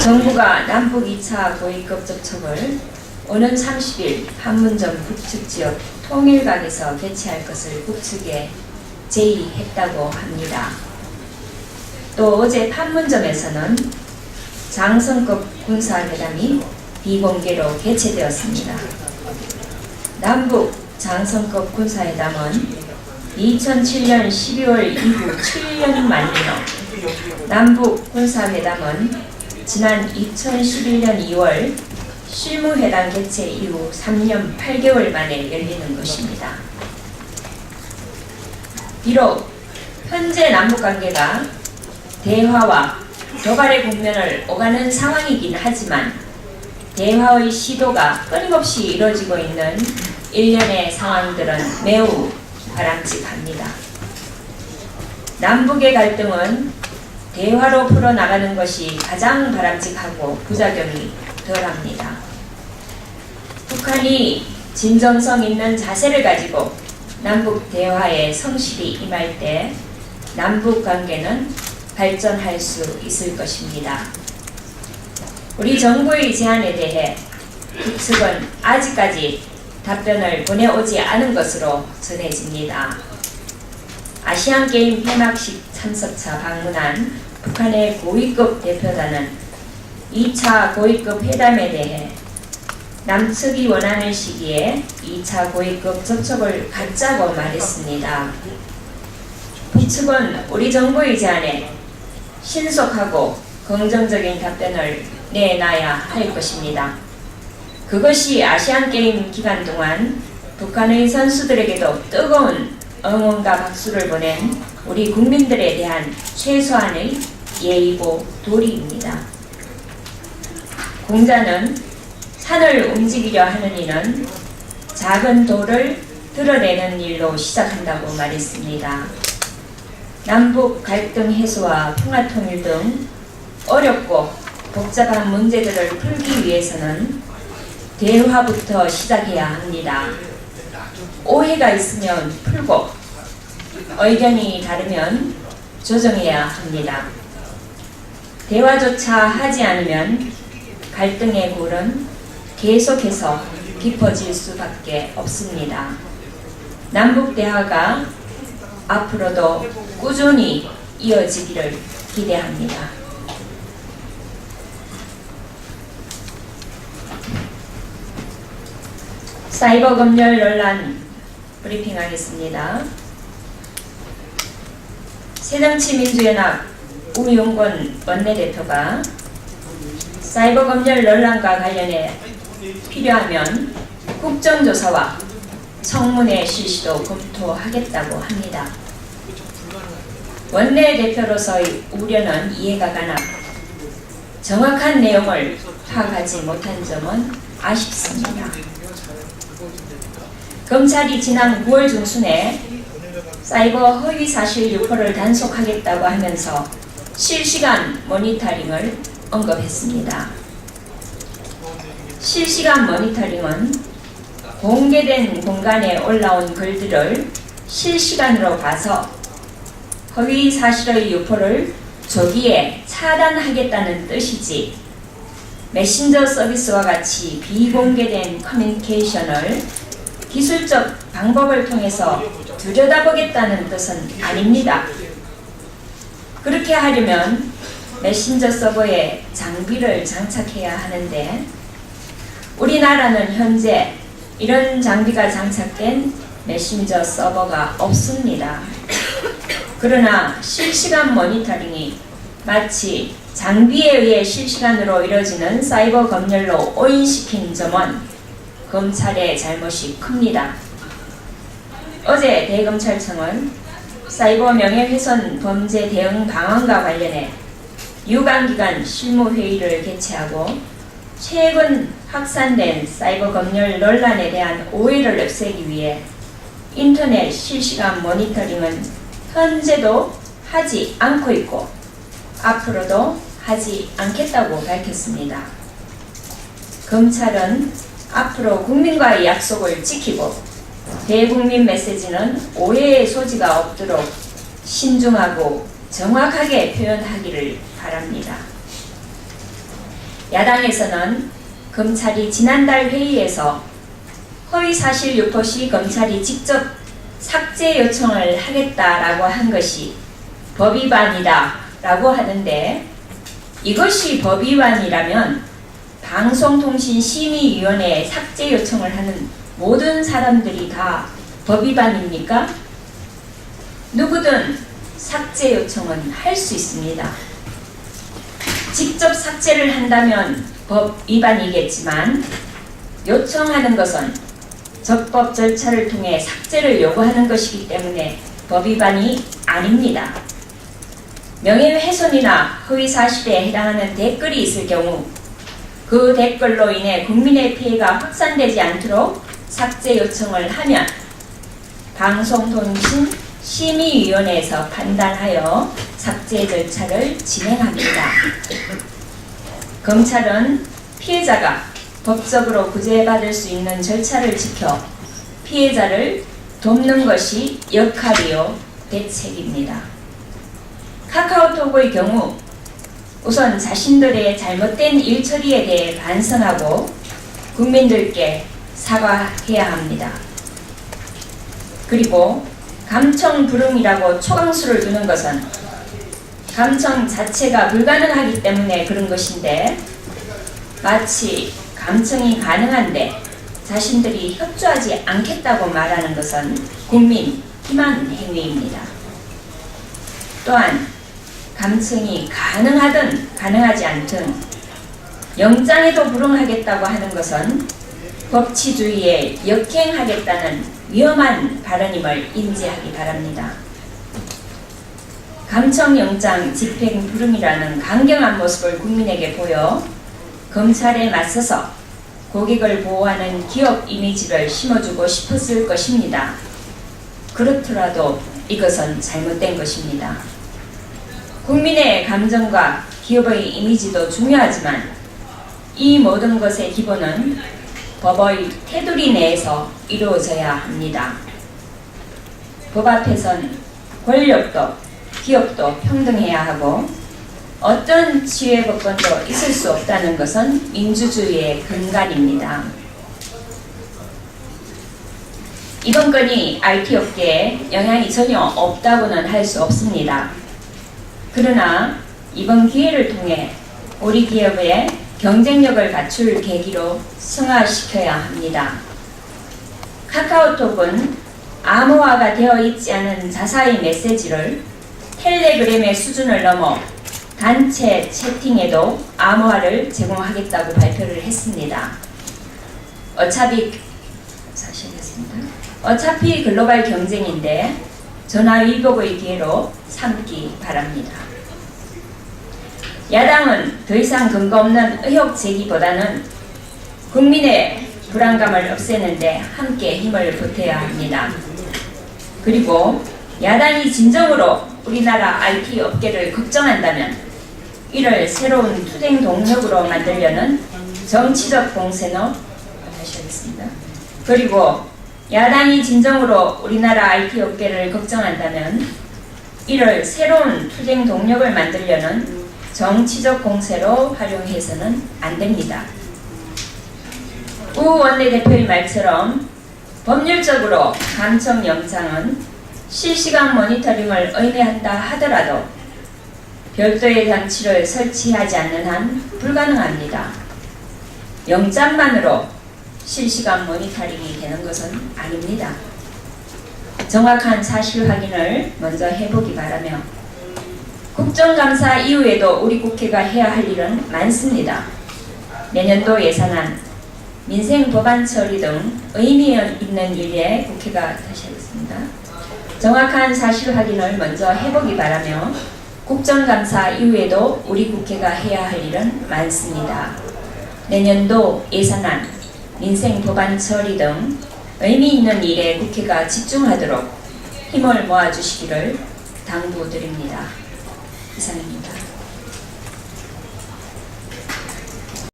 정부가 남북 2차 고위급 접촉을 오는 30일 판문점 북측 지역 통일각에서 개최할 것을 북측에 제의했다고 합니다. 또 어제 판문점에서는 장성급 군사회담이 비공개로 개최되었습니다. 남북 장성급 군사회담은 2007년 12월 이후 7년 만이며 남북 군사회담은 지난 2011년 2월 실무회담 개최 이후 3년 8개월 만에 열리는 것입니다. 비록 현재 남북관계가 대화와 도발의 국면을 오가는 상황이긴 하지만 대화의 시도가 끊임없이 이뤄지고 있는 일련의 상황들은 매우 바람직합니다. 남북의 갈등은 대화로 풀어나가는 것이 가장 바람직하고 부작용이 덜합니다. 북한이 진정성 있는 자세를 가지고 남북 대화에 성실히 임할 때 남북 관계는 발전할 수 있을 것입니다. 우리 정부의 제안에 대해 북측은 아직까지 답변을 보내오지 않은 것으로 전해집니다. 아시안게임 폐막식 참석차 방문한 북한의 고위급 대표단은 2차 고위급 회담에 대해 남측이 원하는 시기에 2차 고위급 접촉을 갖자고 말했습니다. 북측은 우리 정부의 제안에 신속하고 긍정적인 답변을 내놔야 할 것입니다. 그것이 아시안게임 기간 동안 북한의 선수들에게도 뜨거운 응원과 박수를 보낸 우리 국민들에 대한 최소한의 예의고 도리입니다. 공자는 산을 움직이려 하는 이는 작은 돌을 드러내는 일로 시작한다고 말했습니다. 남북 갈등 해소와 평화통일 등 어렵고 복잡한 문제들을 풀기 위해서는 대화부터 시작해야 합니다. 오해가 있으면 풀고 의견이 다르면 조정해야 합니다. 대화조차 하지 않으면 갈등의 골은 계속해서 깊어질 수밖에 없습니다. 남북 대화가 앞으로도 꾸준히 이어지기를 기대합니다. 사이버 검열 논란 브리핑하겠습니다. 새정치민주연합 우용권 원내대표가 사이버 검열 논란과 관련해 필요하면 국정조사와 청문회 실시도 검토하겠다고 합니다. 원내대표로서의 우려는 이해가 가나 정확한 내용을 파악하지 못한 점은 아쉽습니다. 검찰이 지난 9월 중순에 사이버 허위사실 유포를 단속하겠다고 하면서 실시간 모니터링을 언급했습니다. 실시간 모니터링은 공개된 공간에 올라온 글들을 실시간으로 봐서 허위사실의 유포를 조기에 차단하겠다는 뜻이지 메신저 서비스와 같이 비공개된 커뮤니케이션을 기술적 방법을 통해서 들여다보겠다는 뜻은 아닙니다. 그렇게 하려면 메신저 서버에 장비를 장착해야 하는데 우리나라는 현재 이런 장비가 장착된 메신저 서버가 없습니다. 그러나 실시간 모니터링이 마치 장비에 의해 실시간으로 이뤄지는 사이버 검열로 오인시킨 점은 검찰의 잘못이 큽니다. 어제 대검찰청은 사이버 명예훼손 범죄 대응 방안과 관련해 유관기관 실무회의를 개최하고 최근 확산된 사이버 검열 논란에 대한 오해를 없애기 위해 인터넷 실시간 모니터링은 현재도 하지 않고 있고 앞으로도 하지 않겠다고 밝혔습니다. 검찰은 앞으로 국민과의 약속을 지키고 대국민 메시지는 오해의 소지가 없도록 신중하고 정확하게 표현하기를 바랍니다. 야당에서는 검찰이 지난달 회의에서 허위사실 유포 시 검찰이 직접 삭제 요청을 하겠다라고 한 것이 법위반이다 라고 하는데, 이것이 법위반이라면 방송통신심의위원회에 삭제 요청을 하는 모든 사람들이 다 법위반입니까? 누구든 삭제 요청은 할 수 있습니다. 직접 삭제를 한다면 법위반이겠지만, 요청하는 것은 적법 절차를 통해 삭제를 요구하는 것이기 때문에 법위반이 아닙니다. 명예훼손이나 허위사실에 해당하는 댓글이 있을 경우 그 댓글로 인해 국민의 피해가 확산되지 않도록 삭제 요청을 하면 방송통신심의위원회에서 판단하여 삭제 절차를 진행합니다. 검찰은 피해자가 법적으로 구제받을 수 있는 절차를 지켜 피해자를 돕는 것이 역할이요 대책입니다. 카카오톡의 경우 우선 자신들의 잘못된 일처리에 대해 반성하고 국민들께 사과해야 합니다. 그리고 감청 불응이라고 초강수를 두는 것은 감청 자체가 불가능하기 때문에 그런 것인데, 마치 감청이 가능한데 자신들이 협조하지 않겠다고 말하는 것은 국민 기만 행위입니다. 또한 감청이 가능하든 가능하지 않든 영장에도 불응하겠다고 하는 것은 법치주의에 역행하겠다는 위험한 발언임을 인지하기 바랍니다. 감청영장 집행 불응이라는 강경한 모습을 국민에게 보여 검찰에 맞서서 고객을 보호하는 기업 이미지를 심어주고 싶었을 것입니다. 그렇더라도 이것은 잘못된 것입니다. 국민의 감정과 기업의 이미지도 중요하지만 이 모든 것의 기본은 법의 테두리 내에서 이루어져야 합니다. 법 앞에선 권력도 기업도 평등해야 하고 어떤 지혜법권도 있을 수 없다는 것은 민주주의의 근간입니다. 이번 건이 IT업계에 영향이 전혀 없다고는 할 수 없습니다. 그러나 이번 기회를 통해 우리 기업의 경쟁력을 갖출 계기로 승화시켜야 합니다. 카카오톡은 암호화가 되어 있지 않은 자사의 메시지를 텔레그램의 수준을 넘어 단체 채팅에도 암호화를 제공하겠다고 발표를 했습니다. 어차피 글로벌 경쟁인데 전화위복의 기회로 삼기 바랍니다. 야당은 더 이상 근거 없는 의혹 제기보다는 국민의 불안감을 없애는데 함께 힘을 보태야 합니다. 그리고 야당이 진정으로 우리나라 IT 업계를 걱정한다면 이를 새로운 투쟁 동력으로 만들려는 정치적 공세로 그리고 야당이 진정으로 우리나라 IT 업계를 걱정한다면 이를 새로운 투쟁 동력을 만들려는 정치적 공세로 활용해서는 안 됩니다. 우 원내대표의 말처럼 법률적으로 감청영장은 실시간 모니터링을 의미한다 하더라도 별도의 장치를 설치하지 않는 한 불가능합니다. 영장만으로 실시간 모니터링이 되는 것은 아닙니다. 정확한 사실 확인을 먼저 해보기 바라며 국정감사 이후에도 우리 국회가 해야 할 일은 많습니다. 내년도 예산안, 민생 법안 처리 등 의미 있는 일에 국회가 다시 하겠습니다. 정확한 사실 확인을 먼저 해보기 바라며 국정감사 이후에도 우리 국회가 해야 할 일은 많습니다. 내년도 예산안, 민생 법안 처리 등 의미 있는 일에 국회가 집중하도록 힘을 모아주시기를 당부드립니다. 이상입니다.